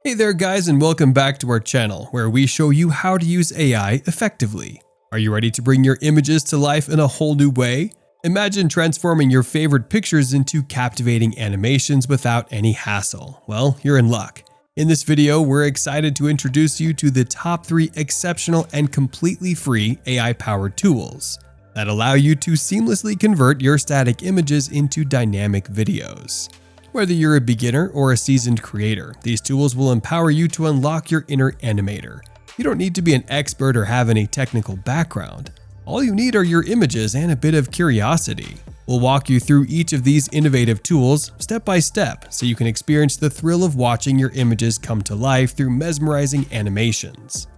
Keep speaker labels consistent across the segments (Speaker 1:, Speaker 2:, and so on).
Speaker 1: Hey there guys, and welcome back to our channel where we show you how to use AI effectively. Are you ready to bring your images to life in a whole new way? Imagine transforming your favorite pictures into captivating animations without any hassle. Well, you're in luck. In this video, we're excited to introduce you to the top 3 exceptional and completely free AI-powered tools that allow you to seamlessly convert your static images into dynamic videos. Whether you're a beginner or a seasoned creator, these tools will empower you to unlock your inner animator. You don't need to be an expert or have any technical background. All you need are your images and a bit of curiosity. We'll walk you through each of these innovative tools step by step so you can experience the thrill of watching your images come to life through mesmerizing animations.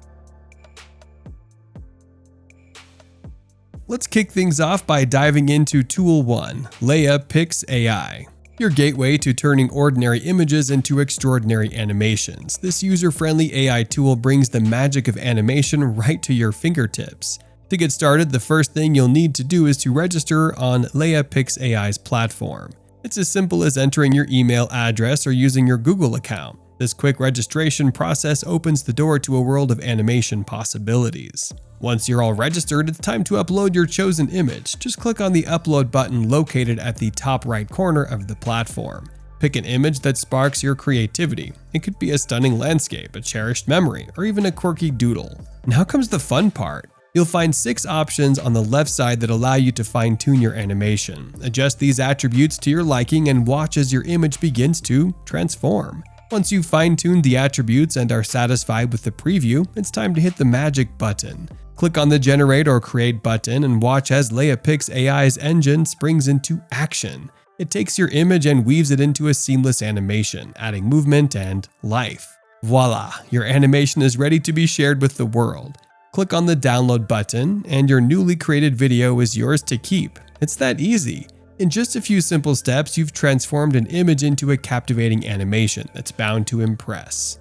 Speaker 1: Let's kick things off by diving into Tool 1, Leia Pixai AI. Your gateway to turning ordinary images into extraordinary animations. This user-friendly AI tool brings the magic of animation right to your fingertips. To get started, the first thing you'll need to do is to register on Leia Pixai AI's platform. It's as simple as entering your email address or using your Google account. This quick registration process opens the door to a world of animation possibilities. Once you're all registered, it's time to upload your chosen image. Just click on the upload button located at the top right corner of the platform. Pick an image that sparks your creativity. It could be a stunning landscape, a cherished memory, or even a quirky doodle. Now comes the fun part. You'll find 6 options on the left side that allow you to fine-tune your animation. Adjust these attributes to your liking and watch as your image begins to transform. Once you've fine-tuned the attributes and are satisfied with the preview, it's time to hit the magic button. Click on the Generate or Create button and watch as Leia Pixai AI's engine springs into action. It takes your image and weaves it into a seamless animation, adding movement and life. Voila! Your animation is ready to be shared with the world. Click on the Download button, and your newly created video is yours to keep. It's that easy. In just a few simple steps, you've transformed an image into a captivating animation that's bound to impress.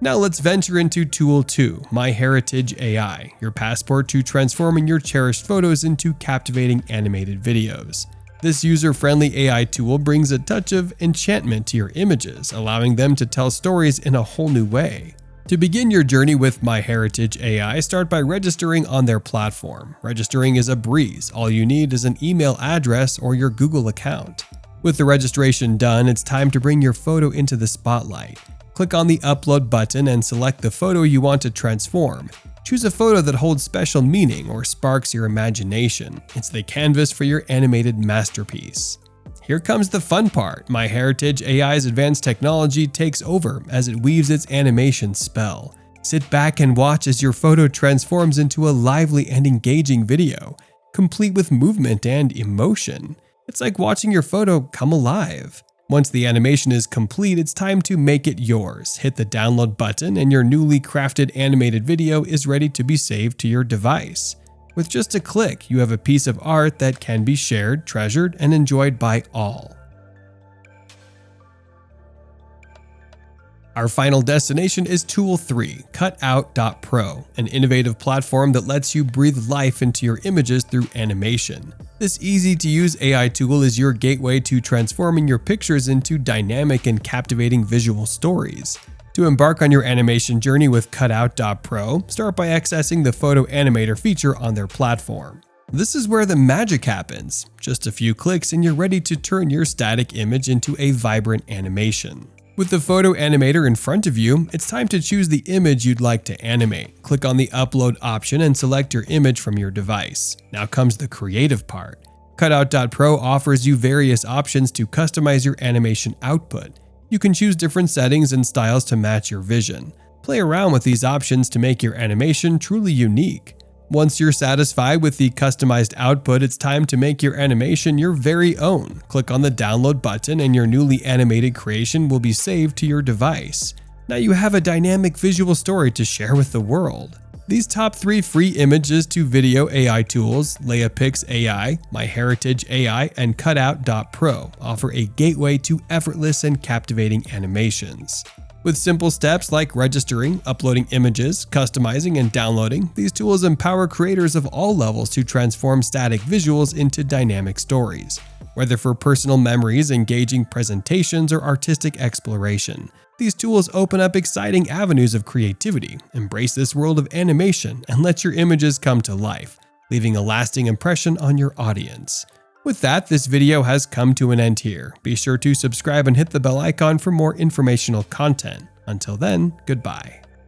Speaker 1: Now let's venture into Tool 2, MyHeritage AI, your passport to transforming your cherished photos into captivating animated videos. This user-friendly AI tool brings a touch of enchantment to your images, allowing them to tell stories in a whole new way. To begin your journey with MyHeritage AI, start by registering on their platform. Registering is a breeze. All you need is an email address or your Google account. With the registration done, it's time to bring your photo into the spotlight. Click on the Upload button and select the photo you want to transform. Choose a photo that holds special meaning or sparks your imagination. It's the canvas for your animated masterpiece. Here comes the fun part. MyHeritage AI's advanced technology takes over as it weaves its animation spell. Sit back and watch as your photo transforms into a lively and engaging video, complete with movement and emotion. It's like watching your photo come alive. Once the animation is complete, it's time to make it yours. Hit the Download button and your newly crafted animated video is ready to be saved to your device. With just a click, you have a piece of art that can be shared, treasured, and enjoyed by all. Our final destination is Tool 3, CutoutPro, an innovative platform that lets you breathe life into your images through animation. This easy-to-use AI tool is your gateway to transforming your pictures into dynamic and captivating visual stories. To embark on your animation journey with CutoutPro, start by accessing the Photo Animator feature on their platform. This is where the magic happens. Just a few clicks and you're ready to turn your static image into a vibrant animation. With the Photo Animator in front of you, it's time to choose the image you'd like to animate. Click on the Upload option and select your image from your device. Now comes the creative part. CutoutPro offers you various options to customize your animation output. You can choose different settings and styles to match your vision. Play around with these options to make your animation truly unique. Once you're satisfied with the customized output, it's time to make your animation your very own. Click on the Download button and your newly animated creation will be saved to your device. Now you have a dynamic visual story to share with the world. These top 3 free images to video AI tools, Leia Pixai AI, MyHeritage AI, and CutoutPro, offer a gateway to effortless and captivating animations. With simple steps like registering, uploading images, customizing, and downloading, these tools empower creators of all levels to transform static visuals into dynamic stories. Whether for personal memories, engaging presentations, or artistic exploration, these tools open up exciting avenues of creativity. Embrace this world of animation and let your images come to life, leaving a lasting impression on your audience. With that, this video has come to an end here. Be sure to subscribe and hit the bell icon for more informational content. Until then, goodbye.